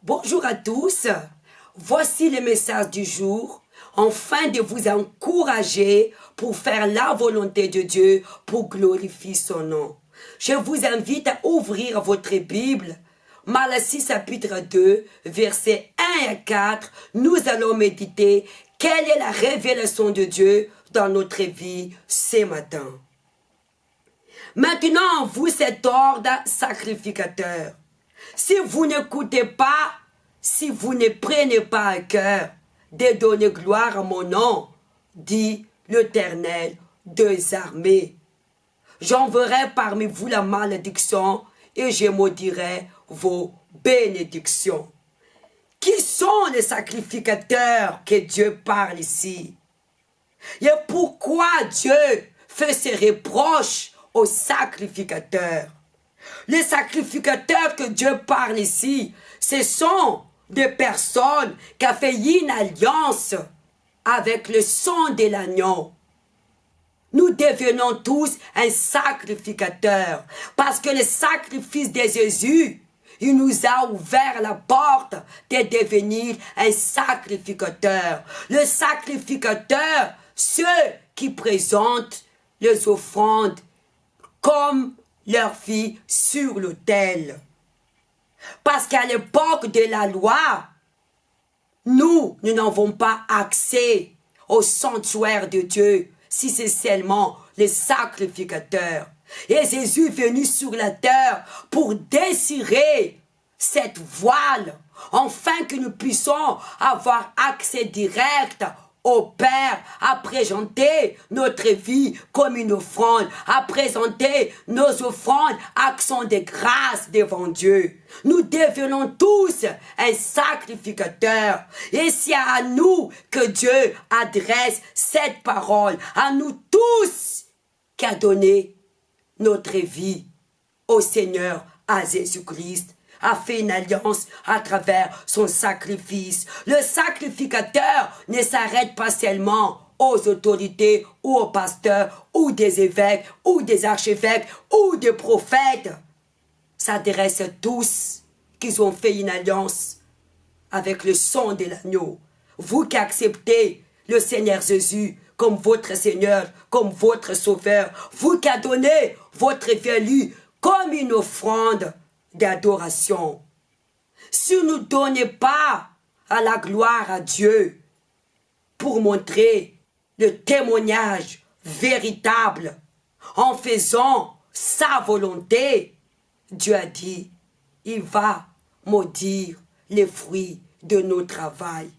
Bonjour à tous, voici le message du jour, afin de vous encourager pour faire la volonté de Dieu, pour glorifier son nom. Je vous invite à ouvrir votre Bible, Malachie chapitre 2, versets 1 à 4, nous allons méditer quelle est la révélation de Dieu dans notre vie ce matin. Maintenant, vous êtes ordre sacrificateur. Si vous n'écoutez pas, si vous ne prenez pas à cœur de donner gloire à mon nom, dit l'Éternel des armées, j'enverrai parmi vous la malédiction et je maudirai vos bénédictions. Qui sont les sacrificateurs que Dieu parle ici? Et pourquoi Dieu fait ses reproches aux sacrificateurs? Les sacrificateurs que Dieu parle ici, ce sont des personnes qui ont fait une alliance avec le sang de l'agneau. Nous devenons tous un sacrificateur parce que le sacrifice de Jésus, il nous a ouvert la porte de devenir un sacrificateur. Le sacrificateur, ceux qui présentent les offrandes comme leur vie sur l'autel. Parce qu'à l'époque de la loi, nous n'avons pas accès au sanctuaire de Dieu si c'est seulement les sacrificateurs. Et Jésus est venu sur la terre pour désirer cette voile, afin que nous puissions avoir accès direct au Père, à présenter notre vie comme une offrande, à présenter nos offrandes, actions de grâce devant Dieu. Nous devenons tous un sacrificateur. Et c'est à nous que Dieu adresse cette parole, à nous tous qui a donné notre vie au Seigneur, à Jésus-Christ, a fait une alliance à travers son sacrifice. Le sacrificateur ne s'arrête pas seulement aux autorités ou aux pasteurs ou des évêques ou des archevêques ou des prophètes. S'adresse à tous qui ont fait une alliance avec le sang de l'agneau. Vous qui acceptez le Seigneur Jésus comme votre Seigneur, comme votre Sauveur, vous qui a donné votre vie à lui comme une offrande d'adoration. Si vous ne donnez pas à la gloire à Dieu pour montrer le témoignage véritable en faisant sa volonté, Dieu a dit, il va maudire les fruits de nos travail.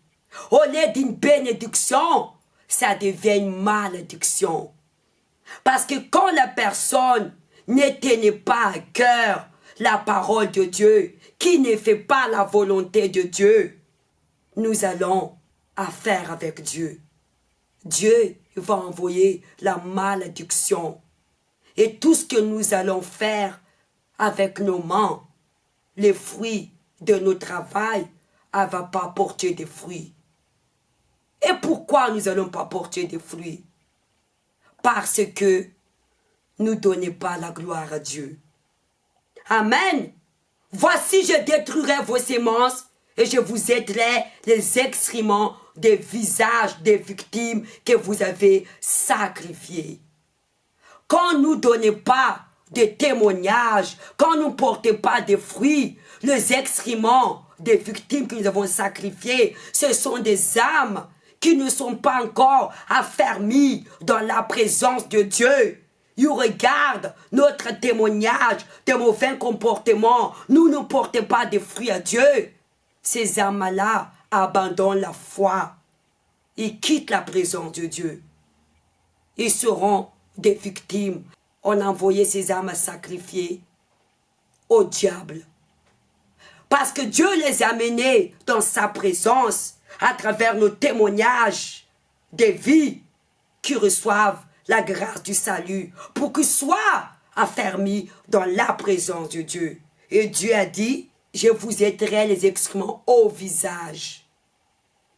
Au lieu d'une bénédiction, ça devient une malédiction. Parce que quand la personne ne tenait pas à cœur la parole de Dieu, qui ne fait pas la volonté de Dieu, nous allons affaire avec Dieu. Dieu va envoyer la malédiction. Et tout ce que nous allons faire avec nos mains, les fruits de notre travail, elle ne va pas porter des fruits. Et pourquoi nous n'allons pas porter des fruits? Parce que nous ne donnons pas la gloire à Dieu. Amen. Voici, je détruirai vos semences et je vous aiderai les excréments des visages des victimes que vous avez sacrifiées. Quand nous ne donnons pas de témoignages, quand nous ne portons pas de fruits, les excréments des victimes que nous avons sacrifiées, ce sont des âmes qui ne sont pas encore affermies dans la présence de Dieu. Ils regardent notre témoignage de mauvais comportements. Nous ne portons pas de fruits à Dieu. Ces âmes-là abandonnent la foi. Ils quittent la présence de Dieu. Ils seront des victimes. On a envoyé ces âmes à sacrifier au diable. Parce que Dieu les a menés dans sa présence à travers nos témoignages des vies qui reçoivent la grâce du salut pour qu'ils soient affermis dans la présence de Dieu. Et Dieu a dit, je vous aiderai les excréments au visage.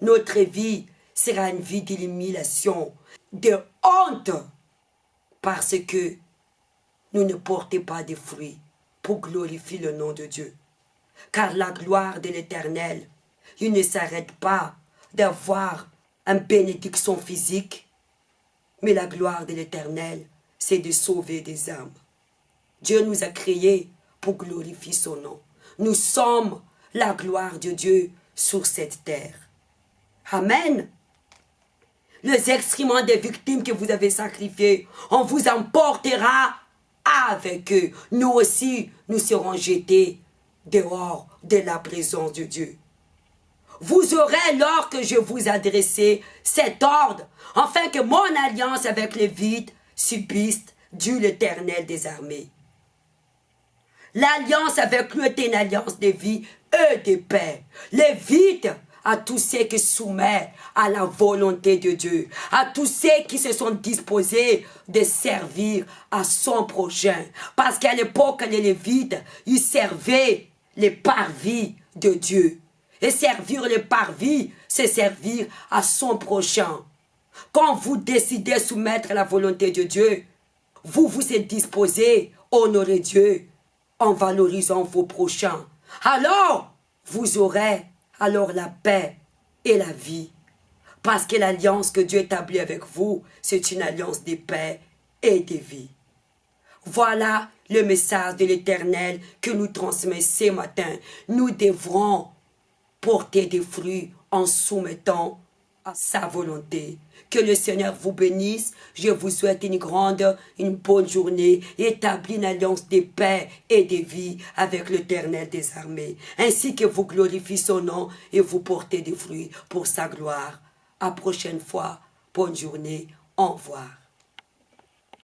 Notre vie sera une vie d'illumination, de honte, parce que nous ne portons pas de fruits pour glorifier le nom de Dieu. car la gloire de l'Éternel, il ne s'arrête pas d'avoir une bénédiction physique, mais la gloire de l'Éternel, c'est de sauver des âmes. Dieu nous a créés pour glorifier son nom. Nous sommes la gloire de Dieu sur cette terre. Amen. Les excréments des victimes que vous avez sacrifiés, on vous emportera avec eux. Nous aussi, nous serons jetés dehors de la présence de Dieu. Vous aurez, lors que je vous adressais cet ordre, afin que mon alliance avec les vides subsiste, Dieu l'Éternel des armées. L'alliance avec lui est une alliance de vie et de paix. Les vides à tous ceux qui soumettent à la volonté de Dieu, à tous ceux qui se sont disposés de servir à son prochain. Parce qu'à l'époque, les Lévites, ils servaient les parvis de Dieu. Et servir les parvis, c'est servir à son prochain. Quand vous décidez de soumettre à la volonté de Dieu, vous vous êtes disposés à honorer Dieu en valorisant vos prochains. Alors, vous aurez alors la paix et la vie. Parce que l'alliance que Dieu établit avec vous, c'est une alliance de paix et de vie. Voilà le message de l'Éternel que nous transmet ce matin. Nous devrons porter des fruits en soumettant à sa volonté. Que le Seigneur vous bénisse. Je vous souhaite une bonne journée. Établis une alliance de paix et de vie avec l'Éternel des armées. Ainsi que vous glorifiez son nom et vous portez des fruits pour sa gloire. À prochaine fois. Bonne journée. Au revoir.